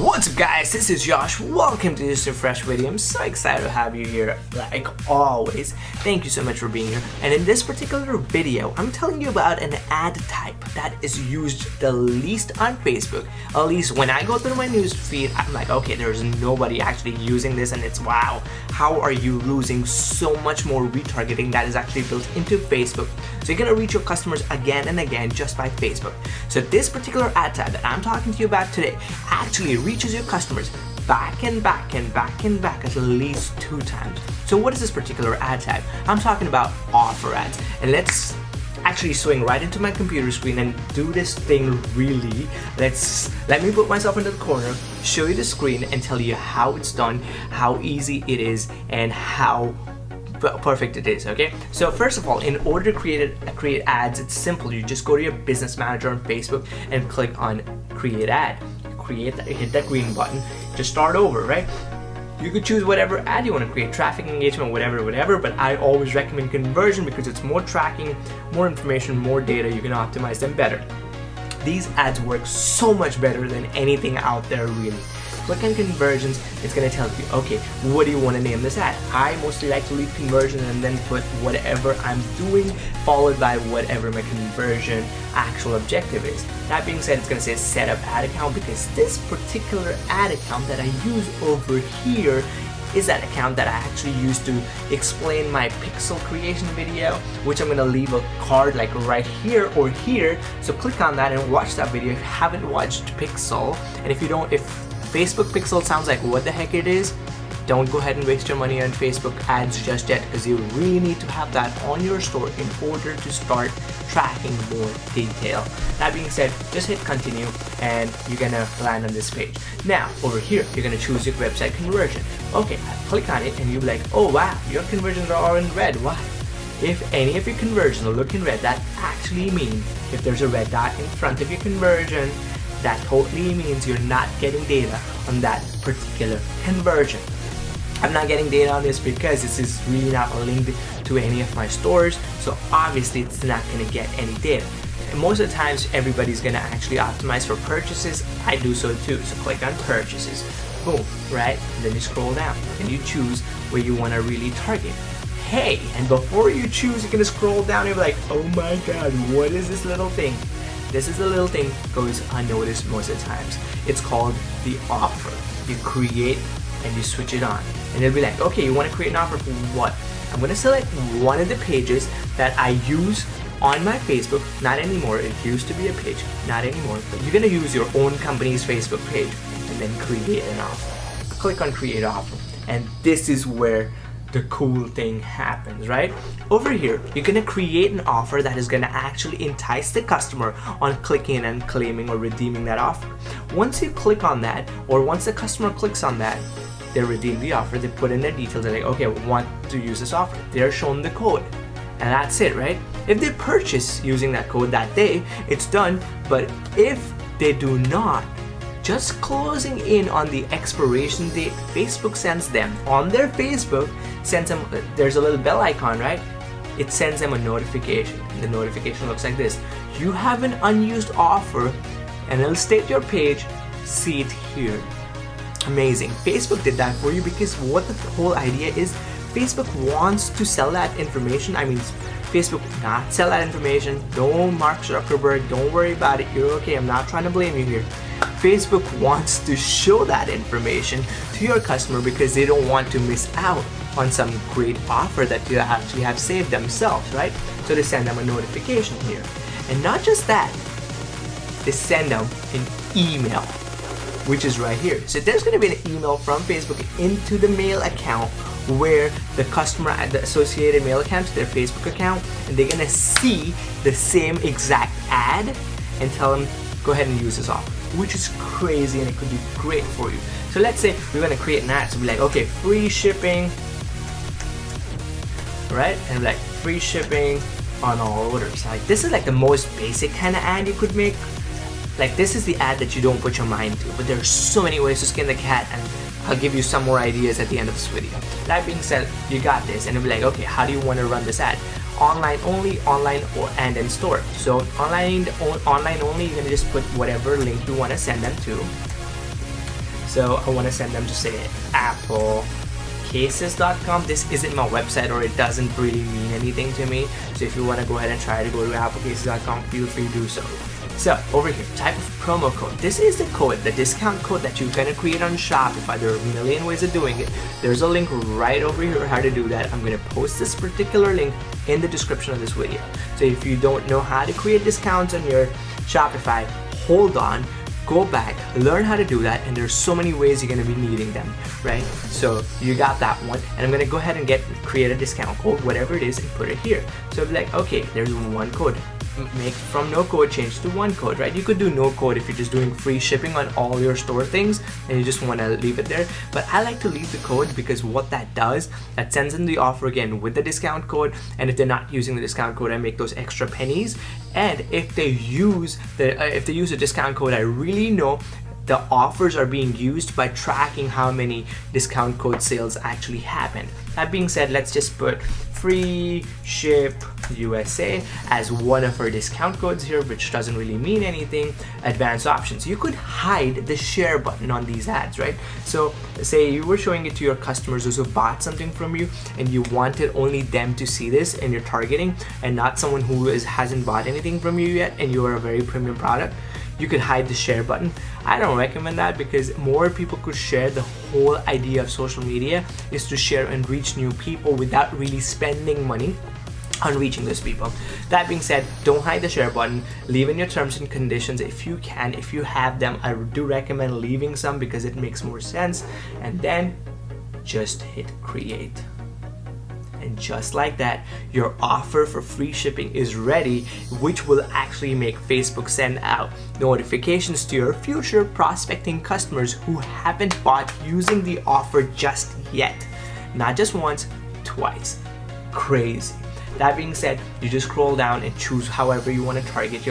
What's up guys, this is Josh. Welcome to this fresh video. I'm so excited to have you here like always. Thank you so much for being here. And in this particular video, I'm telling you about an ad type that is used the least on Facebook. At least when I go through my news feed, I'm like, okay, there's nobody actually using this, and it's wow, how are you losing so much more retargeting that is actually built into Facebook? So you're gonna reach your customers again and again just by Facebook. So this particular ad type that I'm talking to you about today actually reaches your customers back and back and back and back at least 2 times. So what is this particular ad type? I'm talking about offer ads. And let's actually swing right into my computer screen and do this thing really. Let me put myself into the corner, show you the screen and tell you how it's done, how easy it is, and how perfect it is. Okay, so first of all, in order to create ads, it's simple. You just go to your business manager on Facebook and click on create ad. Hit that green button, just start over, right? You could choose whatever ad you want to create, traffic, engagement, whatever, but I always recommend conversion because it's more tracking, more information, more data. You can optimize them better. These ads work so much better than anything out there, really. Click on conversions, it's going to tell you, okay, what do you want to name this ad? I mostly like to leave conversion and then put whatever I'm doing followed by whatever my conversion actual objective is. That being said, it's going to say set up ad account because this particular ad account that I use over here is that account that I actually use to explain my pixel creation video, which I'm gonna leave a card like right here or here. So click on that and watch that video if you haven't watched Pixel. And if Facebook Pixel sounds like what the heck it is, don't go ahead and waste your money on Facebook ads just yet, because you really need to have that on your store in order to start tracking more detail. That being said, just hit continue and you're gonna land on this page. Now over here, you're gonna choose your website conversion. Okay, click on it and you'll be like, oh wow, your conversions are all in red. Why? If any of your conversions look in red, that actually means if there's a red dot in front of your conversion, that totally means you're not getting data on that particular conversion. I'm not getting data on this because this is really not linked to any of my stores, so obviously it's not going to get any data. And most of the times everybody's going to actually optimize for purchases. I do so too, so click on purchases, boom, right? And then you scroll down and you choose where you want to really target. Hey, and before you choose, you're going to scroll down and be like, oh my god, what is this little thing? This is the little thing goes unnoticed most of the times. It's called the offer. You create and you switch it on. And it'll be like, okay, you want to create an offer for what? I'm going to select one of the pages that I use on my Facebook. Not anymore. It used to be a page. Not anymore. But you're going to use your own company's Facebook page and then create an offer. Click on create offer. And this is where the cool thing happens, right? Over here, you're gonna create an offer that is gonna actually entice the customer on clicking and claiming or redeeming that offer. Once you click on that, or once the customer clicks on that, they redeem the offer, they put in their details, they're like, okay, I want to use this offer. They're shown the code, and that's it, right? If they purchase using that code that day, it's done. But if they do not, just closing in on the expiration date, Facebook sends them on their Facebook, sends them, there's a little bell icon, right? It sends them a notification. And the notification looks like this. You have an unused offer, and it'll state your page, see it here. Amazing. Facebook did that for you because what the whole idea is, Facebook wants to sell that information. I mean, Facebook not sell that information. Don't Mark Zuckerberg, don't worry about it. You're okay. I'm not trying to blame you here. Facebook wants to show that information to your customer because they don't want to miss out on some great offer that you actually have saved themselves, right? So they send them a notification here. And not just that, they send them an email, which is right here. So there's going to be an email from Facebook into the mail account where the customer at the associated mail account to their Facebook account, and they're going to see the same exact ad and tell them, go ahead and use this offer, which is crazy and it could be great for you. So let's say we're going to create an ad. So we're like, okay, free shipping, right? And like free shipping on all orders. Like this is like the most basic kind of ad you could make. Like this is the ad that you don't put your mind to, but there's so many ways to skin the cat, and I'll give you some more ideas at the end of this video. That being said, you got this, and it'll be like, okay, how do you want to run this ad? Online only, online and in store. So online only, you're gonna just put whatever link you want to send them to. So I want to send them to say applecases.com. This isn't my website, or it doesn't really mean anything to me. So if you want to go ahead and try to go to applecases.com, feel free to do so. So over here, type of promo code. This is the code, the discount code that you're gonna create on Shopify. There are a million ways of doing it. There's a link right over here how to do that. I'm gonna post this particular link in the description of this video. So if you don't know how to create discounts on your Shopify, hold on, go back, learn how to do that, and there's so many ways you're gonna be needing them, right? So you got that one, and I'm gonna go ahead and create a discount code, whatever it is, and put it here. So be like, okay, there's one code. Make from no code change to one code, right? You could do no code if you're just doing free shipping on all your store things and you just want to leave it there, but I like to leave the code because what that does, that sends in the offer again with the discount code, and if they're not using the discount code, I make those extra pennies. And if they use the discount code, I really know the offers are being used by tracking how many discount code sales actually happened. That being said, let's just put free ship USA as one of our discount codes here, which doesn't really mean anything. Advanced options. You could hide the share button on these ads, right? So say you were showing it to your customers who bought something from you and you wanted only them to see this and you're targeting, and not someone who hasn't bought anything from you yet and you are a very premium product. You could hide the share button. I don't recommend that because more people could share. The whole idea of social media is to share and reach new people without really spending money on reaching those people. That being said, don't hide the share button. Leave in your terms and conditions if you can. If you have them, I do recommend leaving some because it makes more sense. And then just hit create. And just like that, your offer for free shipping is ready, which will actually make Facebook send out notifications to your future prospecting customers who haven't bought using the offer just yet. Not just once, twice. Crazy. That being said, you just scroll down and choose however you want to target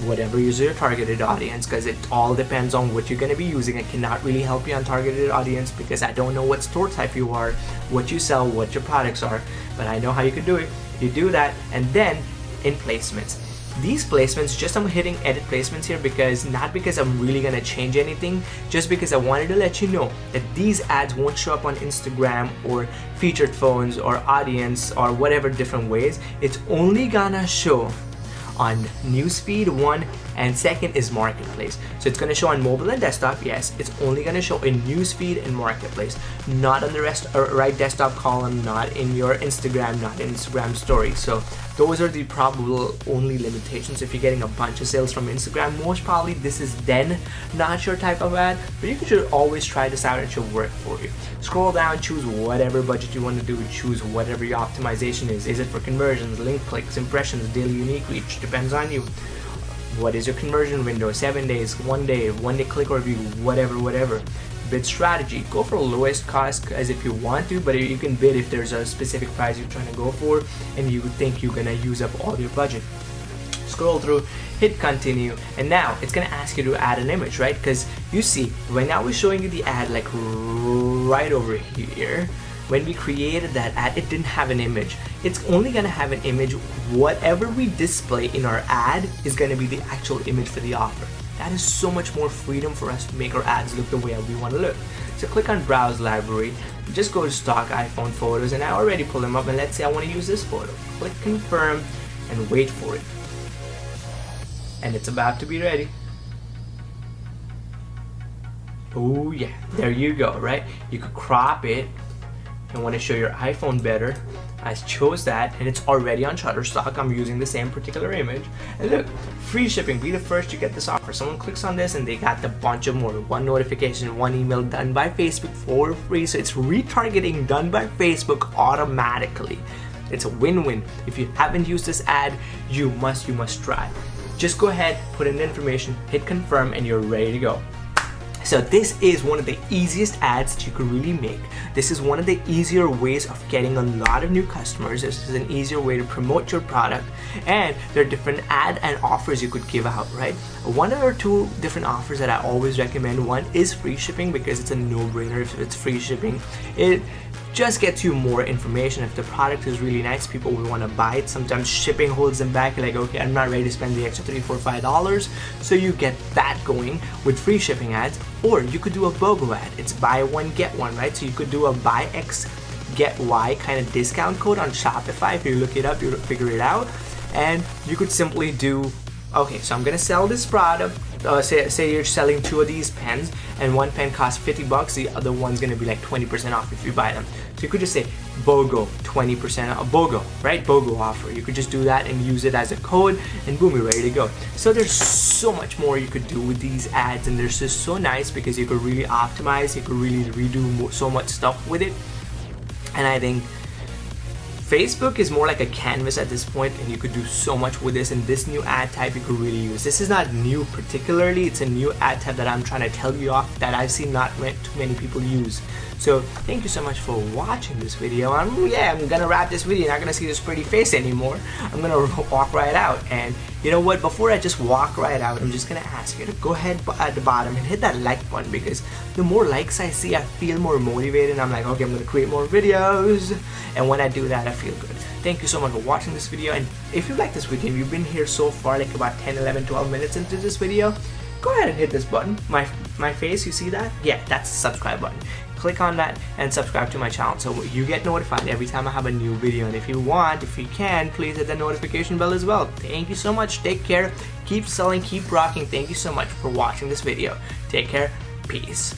whatever is your targeted audience, because it all depends on what you're going to be using. I cannot really help you on targeted audience because I don't know what store type you are, what you sell, what your products are, but I know how you can do it. You do that, and then in placements. These placements, just I'm hitting edit placements here not because I'm really gonna change anything, just because I wanted to let you know that these ads won't show up on Instagram or featured phones or audience or whatever different ways. It's only gonna show on newsfeed, one, and second is marketplace. So it's going to show on mobile and desktop. Yes, it's only going to show in newsfeed and marketplace, not on the right desktop column, not in your Instagram, not in Instagram stories. So those are the probable only limitations. If you're getting a bunch of sales from Instagram, most probably this is then not your type of ad, but you should always try this out. It should work for you. Scroll down, choose whatever budget you want to do, choose whatever your optimization is. Is it for conversions, link clicks, impressions, daily unique reach? Depends on you. What is your conversion window? 7 days, 1 day, 1 day click or view, whatever. Bid strategy. Go for lowest cost as if you want to, but you can bid if there's a specific price you're trying to go for and you think you're gonna use up all your budget. Scroll through, hit continue, and now it's gonna ask you to add an image, right? Because you see, right now we're showing you the ad like right over here. When we created that ad, it didn't have an image. It's only gonna have an image. Whatever we display in our ad is gonna be the actual image for the offer. That is so much more freedom for us to make our ads look the way we want to look. So click on Browse Library, just go to stock iPhone photos, and I already pulled them up, and let's say I want to use this photo. Click confirm and wait for it. And it's about to be ready. Oh yeah, there you go, right? You could crop it and want to show your iPhone better. I chose that and it's already on Shutterstock. I'm using the same particular image. And look, free shipping, be the first to get this offer. Someone clicks on this and they got a bunch of more. One notification, one email done by Facebook for free. So it's retargeting done by Facebook automatically. It's a win-win. If you haven't used this ad, you must try. Just go ahead, put in the information, hit confirm, and you're ready to go. So this is one of the easiest ads that you could really make. This is one of the easier ways of getting a lot of new customers. This is an easier way to promote your product, and there are different ad and offers you could give out, right? One or two different offers that I always recommend. One is free shipping because it's a no-brainer if it's free shipping. just gets you more information. If the product is really nice, people will want to buy it. Sometimes shipping holds them back. You're like, okay, I'm not ready to spend the extra $3, $4, $5. So you get that going with free shipping ads. Or you could do a BOGO ad. It's buy one, get one, right? So you could do a buy X, get Y kind of discount code on Shopify. If you look it up, you'll figure it out. And you could simply do, okay, so I'm gonna sell this product. Say you're selling 2 of these pens, and one pen costs $50, the other one's gonna be like 20% off if you buy them. So you could just say BOGO 20% off, BOGO, right? BOGO offer. You could just do that and use it as a code, and boom, you're ready to go. So there's so much more you could do with these ads, and they're just so nice because you could really optimize, you could really redo so much stuff with it. And I think Facebook is more like a canvas at this point, and you could do so much with this, and this new ad type you could really use. This is not new particularly, it's a new ad type that I'm trying to tell you off that I've seen not too many people use. So thank you so much for watching this video. I'm gonna wrap this video. You're not gonna see this pretty face anymore. I'm gonna walk right out. And you know what, before I just walk right out, I'm just gonna ask you to go ahead at the bottom and hit that like button, because the more likes I see, I feel more motivated, and I'm like, okay, I'm gonna create more videos, and when I do that, I feel good. Thank you so much for watching this video, and if you like this video, you've been here so far, like about 10, 11, 12 minutes into this video, go ahead and hit this button, my face, you see that? Yeah, that's the subscribe button. Click on that and subscribe to my channel so you get notified every time I have a new video. And if you can, please hit the notification bell as well. Thank you so much. Take care. Keep selling. Keep rocking. Thank you so much for watching this video. Take care. Peace.